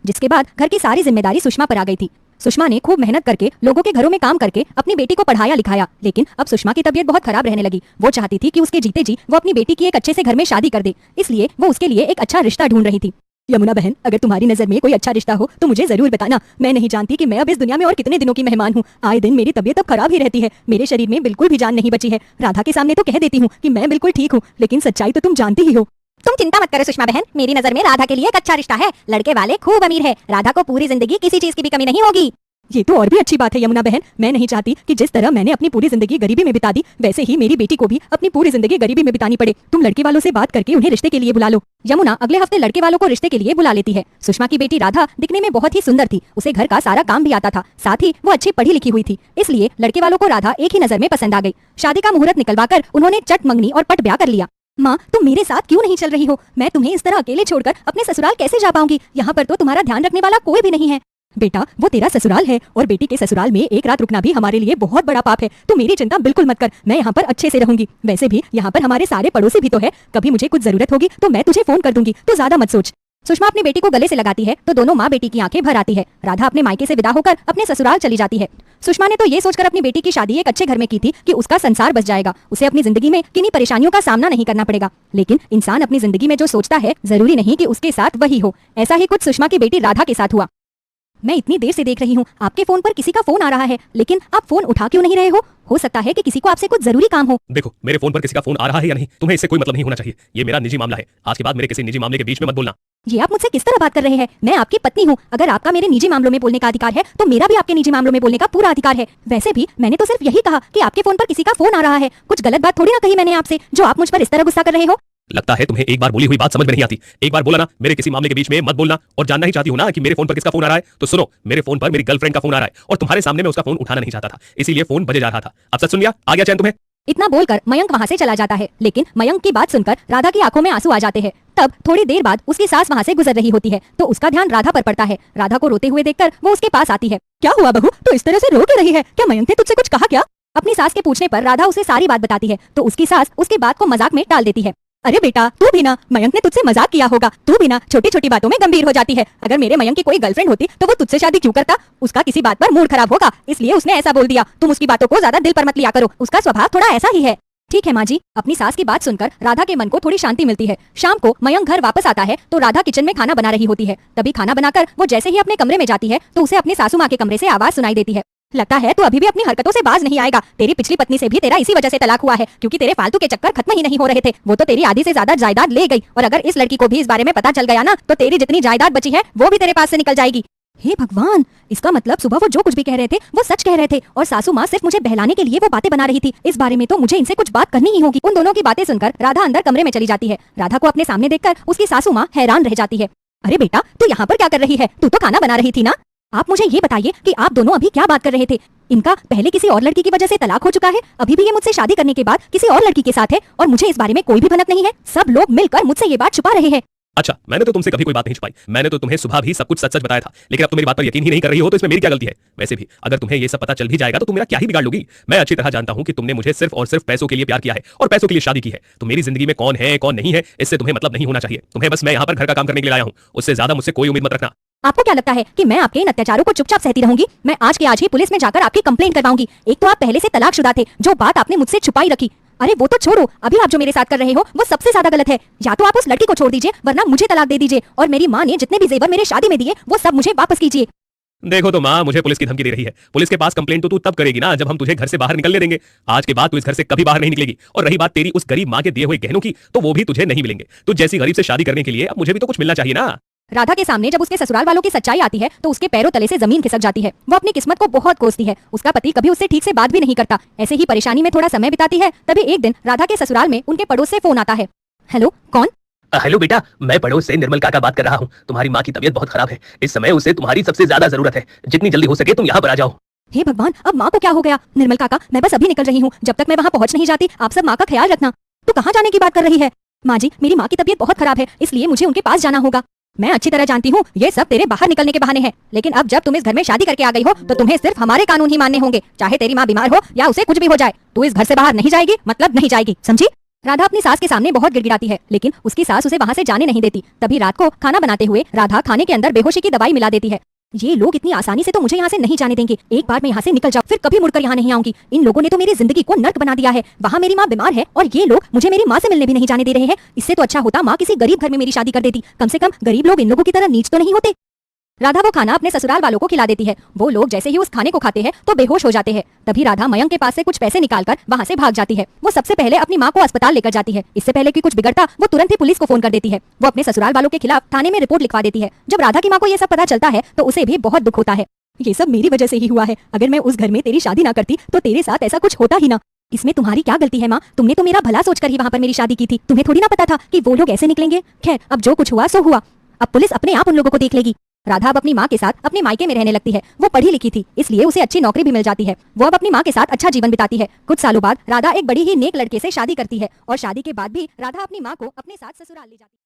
जिसके बाद घर की सारी जिम्मेदारी सुषमा पर आ गई थी। सुषमा ने खूब मेहनत करके लोगों के घरों में काम करके अपनी बेटी को पढ़ाया लिखाया, लेकिन अब सुषमा की तबीयत बहुत खराब रहने लगी। वो चाहती थी कि उसके जीते जी वो अपनी बेटी की एक अच्छे से घर में शादी कर दे, इसलिए वो उसके लिए एक अच्छा रिश्ता ढूंढ रही थी। यमुना बहन, अगर तुम्हारी नजर में कोई अच्छा रिश्ता हो तो मुझे जरूर बताना। मैं नहीं जानती कि मैं अब इस दुनिया में और कितने दिनों की मेहमान हूँ। आए दिन मेरी तबीयत अब खराब ही रहती है, मेरे शरीर में बिल्कुल भी जान नहीं बची है। राधा के सामने तो कह देती हूँ कि मैं बिल्कुल ठीक हूँ, लेकिन सच्चाई तो तुम जानती ही हो। तुम चिंता मत करो सुषमा बहन, मेरी नजर में राधा के लिए एक अच्छा रिश्ता है। लड़के वाले खूब अमीर है, राधा को पूरी जिंदगी किसी चीज की भी कमी नहीं होगी। ये तो और भी अच्छी बात है यमुना बहन। मैं नहीं चाहती कि जिस तरह मैंने अपनी पूरी जिंदगी गरीबी में बिता दी, वैसे ही मेरी बेटी को भी अपनी पूरी जिंदगी गरीबी में बितानी पड़े। तुम लड़के वालों से बात करके उन्हें रिश्ते के लिए बुला लो। यमुना अगले हफ्ते लड़के वालों को रिश्ते के लिए बुला लेती है। सुषमा की बेटी राधा दिखने में बहुत ही सुंदर थी, उसे घर का सारा काम भी आता था, साथ ही वो अच्छी पढ़ी लिखी हुई थी, इसलिए लड़के वालों को राधा एक ही नजर में पसंद आ गई। शादी का मुहूर्त निकलवाकर उन्होंने चट मंगनी और पट ब्याह कर लिया। माँ, तुम मेरे साथ क्यों नहीं चल रही हो? मैं तुम्हें इस तरह अकेले छोड़कर अपने ससुराल कैसे जा पाऊंगी? यहाँ पर तो तुम्हारा ध्यान रखने वाला कोई भी नहीं है। बेटा, वो तेरा ससुराल है और बेटी के ससुराल में एक रात रुकना भी हमारे लिए बहुत बड़ा पाप है। तू मेरी चिंता बिल्कुल मत कर, मैं यहाँ पर अच्छे से रहूंगी। वैसे भी यहाँ पर हमारे सारे पड़ोसी भी तो है, कभी मुझे कुछ जरूरत होगी तो मैं तुझे फोन कर दूंगी, तो ज्यादा मत सोच। सुषमा अपनी बेटी को गले से लगाती है तो दोनों माँ बेटी की आंखें भर आती है। राधा अपने मायके से विदा होकर अपने ससुराल चली जाती है। सुषमा ने तो ये सोचकर अपनी बेटी की शादी एक अच्छे घर में की थी कि उसका संसार बच जाएगा, उसे अपनी जिंदगी में किन्हीं परेशानियों का सामना नहीं करना पड़ेगा। लेकिन इंसान अपनी जिंदगी में जो सोचता है जरूरी नहीं कि उसके साथ वही हो। ऐसा ही कुछ सुषमा की बेटी राधा के साथ हुआ। मैं इतनी देर से देख रही हूँ, आपके फोन पर किसी का फोन आ रहा है, लेकिन आप फोन उठा क्यों नहीं रहे हो सकता है कि किसी को आपसे कुछ जरूरी काम हो। देखो, मेरे फोन पर किसी का फोन आ रहा है या नहीं, तुम्हें इससे कोई मतलब नहीं होना चाहिए। ये मेरा निजी मामला है, आज के बाद मेरे किसी निजी मामले के बीच में मत बोलना। ये आप मुझसे किस तरह बात कर रहे हैं? मैं आपकी पत्नी हूँ, अगर आपका मेरे निजी मामलों में बोलने का अधिकार है तो मेरा भी आपके निजी मामलों में बोलने का पूरा अधिकार है। वैसे भी मैंने तो सिर्फ यही कहा कि आपके फोन पर किसी का फोन आ रहा है, कुछ गलत बात थोड़ी ना कही मैंने आपसे जो आप मुझ पर इस तरह गुस्सा कर रहे हो। लगता है तुम्हें एक बार बोली हुई बात समझ में नहीं आती। एक बार बोला ना, मेरे किसी मामले के बीच में मत बोलना। और जानना ही चाहती हो ना कि मेरे फोन पर किसका फोन आ रहा है, तो सुनो, मेरे फोन पर मेरी गर्लफ्रेंड का फोन आ रहा है और तुम्हारे सामने मैं उसका फोन उठाना नहीं चाहता था, इसीलिए फोन बजे जा रहा था। अब सच सुन लिया, आ गया चैन तुम्हें? इतना बोलकर मयंक वहाँ से चला जाता है, लेकिन मयंक की बात सुनकर राधा की आंखों में आंसू आ जाते हैं। तब थोड़ी देर बाद उसकी सास वहाँ से गुजर रही होती है तो उसका ध्यान राधा पर पड़ता है। राधा को रोते हुए देखकर वो उसके पास आती है। क्या हुआ बहू, तो इस तरह से रो क्यों रही है? क्या मयंक ने तुझसे कुछ कहा क्या? अपनी सास के पूछने पर राधा उसे सारी बात बताती है तो उसकी सास उसकी बात को मजाक में टाल देती है। अरे बेटा, तू भी ना, मयंक ने तुझसे मजाक किया होगा, तू भी ना छोटी छोटी बातों में गंभीर हो जाती है। अगर मेरे मयंक की कोई गर्लफ्रेंड होती तो वो तुझसे शादी क्यों करता? उसका किसी बात पर मूड खराब होगा, इसलिए उसने ऐसा बोल दिया। तुम उसकी बातों को ज्यादा दिल पर मत लिया करो, उसका स्वभाव थोड़ा ऐसा ही है। ठीक है माँ जी। अपनी सास की बात सुनकर राधा के मन को थोड़ी शांति मिलती है। शाम को मयंक घर वापस आता है तो राधा किचन में खाना बना रही होती है। तभी खाना बनाकर वो जैसे ही अपने कमरे में जाती है तो उसे अपनी सासू माँ के कमरे से आवाज सुनाई देती है। लगता है तू अभी भी अपनी हरकतों से बाज नहीं आएगा। तेरी पिछली पत्नी से भी तेरा इसी वजह से तलाक हुआ है, क्योंकि तेरे फालतू के चक्कर खत्म ही नहीं हो रहे थे। वो तो तेरी आधी से ज्यादा जायदाद ले गई और अगर इस लड़की को भी इस बारे में पता चल गया ना तो तेरी जितनी जायदाद बची है वो भी तेरे पास से निकल जाएगी। हे भगवान, इसका मतलब सुबह वो जो कुछ भी कह रहे थे वो सच कह रहे थे और सासू माँ सिर्फ मुझे बहलाने के लिए वो बातें बना रही थी। इस बारे में तो मुझे इनसे कुछ बात करनी ही होगी। उन दोनों की बातें सुनकर राधा अंदर कमरे में चली जाती है। राधा को अपने सामने देखकर उसकी सासू माँ हैरान रह जाती है। अरे बेटा, तू यहाँ पर क्या कर रही है? तू तो खाना बना रही थी ना। आप मुझे ये बताइए कि आप दोनों अभी क्या बात कर रहे थे? इनका पहले किसी और लड़की की वजह से तलाक हो चुका है, अभी भी ये मुझसे शादी करने के बाद किसी और लड़की के साथ है और मुझे इस बारे में कोई भी भनक नहीं है। सब लोग मिलकर मुझसे ये बात छुपा रहे हैं। अच्छा, मैंने तो तुमसे कभी कोई बात नहीं छुपाई। मैंने तो तुम्हें सुबह भी सब कुछ सच सच बताया था, लेकिन अब तुम मेरी बात पर यकीन ही नहीं कर रही हो तो इसमें मेरी क्या गलती है? वैसे भी अगर तुम्हें ये सब पता चल भी जाएगा तो तुम मेरा क्या ही बिगाड़ लोगी? मैं अच्छी तरह जानता हूं कि तुमने मुझे सिर्फ और सिर्फ पैसों के लिए प्यार किया है और पैसों के लिए शादी की है। तो मेरी जिंदगी में कौन है कौन नहीं है इससे तुम्हें मतलब नहीं होना चाहिए। तुम्हें बस मैं यहाँ पर घर का काम करने के लिए आया हूँ, उससे ज्यादा मुझसे कोई उम्मीद मत रखना। आपको क्या लगता है कि मैं आपके इन अत्याचारों को चुपचाप सहती रहूंगी? मैं आज के आज ही पुलिस में जाकर आपकी कंप्लेंट करवाऊंगी। एक तो आप पहले से तलाकशुदा थे, जो बात आपने मुझसे छुपाई रखी। अरे वो तो छोड़ो, अभी आप जो मेरे साथ कर रहे हो वो सबसे ज्यादा गलत है। या तो आप उस लड़की को छोड़ दीजिए वरना मुझे तलाक दे दीजिए और मेरी माँ ने जितने भी जेवर मेरे शादी में दिए वो सब मुझे वापस कीजिए। देखो तो माँ मुझे पुलिस की धमकी दे रही है। पुलिस के पास कंप्लेंट तो तू तब करेगी ना जब हम तुझे घर से बाहर निकलने देंगे। आज के बाद तू इस घर से कभी बाहर नहीं निकलेगी। और रही बात तेरी उस गरीब माँ के दिए हुए गहनों की, तो वो भी तुझे नहीं मिलेंगे। तू जैसी गरीब से शादी करने के लिए अब मुझे भी तो कुछ मिलना चाहिए ना। राधा के सामने जब उसके ससुराल वालों की सच्चाई आती है तो उसके पैरों तले से जमीन खिसक जाती है। वो अपनी किस्मत को बहुत कोसती है। उसका पति कभी उससे ठीक से बात भी नहीं करता। ऐसे ही परेशानी में थोड़ा समय बिताती है। तभी एक दिन राधा के ससुराल में उनके पड़ोस से फोन आता है। हेलो, कौन? हेलो बेटा, मैं पड़ोस से निर्मल काका बात कर रहा हूँ। तुम्हारी माँ की तबीयत बहुत खराब है, इस समय उसे तुम्हारी सबसे ज्यादा जरूरत है। जितनी जल्दी हो सके तुम यहाँ पर आ जाओ। हे भगवान, अब माँ को क्या हो गया? निर्मल काका, मैं बस अभी निकल रही हूँ, जब तक मैं वहाँ पहुँच नहीं जाती आप सब माँ का ख्याल रखना। तू कहाँ जाने की बात कर रही है? माँ जी, मेरी माँ की तबीयत बहुत खराब है, इसलिए मुझे उनके पास जाना होगा। मैं अच्छी तरह जानती हूँ ये सब तेरे बाहर निकलने के बहाने हैं, लेकिन अब जब तुम इस घर में शादी करके आ गई हो तो तुम्हें सिर्फ हमारे कानून ही मानने होंगे, चाहे तेरी माँ बीमार हो या उसे कुछ भी हो जाए। तू इस घर से बाहर नहीं जाएगी, मतलब नहीं जाएगी, समझी? राधा अपनी सास के सामने बहुत गिड़गिड़ाती है, लेकिन उसकी सास उसे वहाँ से जाने नहीं देती। तभी रात को खाना बनाते हुए राधा खाने के अंदर बेहोशी की दवाई मिला देती है। ये लोग इतनी आसानी से तो मुझे यहाँ से नहीं जाने देंगे। एक बार मैं यहाँ से निकल जाऊँ फिर कभी मुड़कर यहाँ नहीं आऊंगी। इन लोगों ने तो मेरी जिंदगी को नर्क बना दिया है। वहाँ मेरी माँ बीमार है और ये लोग मुझे मेरी माँ से मिलने भी नहीं जाने दे रहे हैं। इससे तो अच्छा होता माँ किसी गरीब घर में मेरी शादी कर देती। कम से कम गरीब लोग इन लोगों की तरह नीच तो नहीं होते। राधा वो खाना अपने ससुराल वालों को खिला देती है। वो लोग जैसे ही उस खाने को खाते हैं तो बेहोश हो जाते हैं। तभी राधा मयंक के पास से कुछ पैसे निकालकर वहाँ से भाग जाती है। वो सबसे पहले अपनी माँ को अस्पताल लेकर जाती है। इससे पहले कि कुछ बिगड़ता वो तुरंत ही पुलिस को फोन कर देती है। वो अपने ससुराल वालों के खिलाफ थाने में रिपोर्ट लिखवा देती है। जब राधा की माँ को ये सब पता चलता है तो उसे भी बहुत दुख होता है। ये सब मेरी वजह से ही हुआ है। अगर मैं उस घर में तेरी शादी ना करती तो तेरे साथ ऐसा कुछ होता ही ना। इसमें तुम्हारी क्या गलती है माँ? तुमने तो मेरा भला सोचकर ही वहाँ पर मेरी शादी की थी। तुम्हें थोड़ी ना पता था कि वो लोग ऐसे निकलेंगे। खैर, अब जो कुछ हुआ सो हुआ। अब पुलिस अपने आप उन लोगों को देख लेगी। राधा अब अपनी माँ के साथ अपने मायके में रहने लगती है। वो पढ़ी लिखी थी, इसलिए उसे अच्छी नौकरी भी मिल जाती है। वो अब अपनी माँ के साथ अच्छा जीवन बिताती है। कुछ सालों बाद राधा एक बड़ी ही नेक लड़के से शादी करती है और शादी के बाद भी राधा अपनी माँ को अपने साथ ससुराल ले जाती है।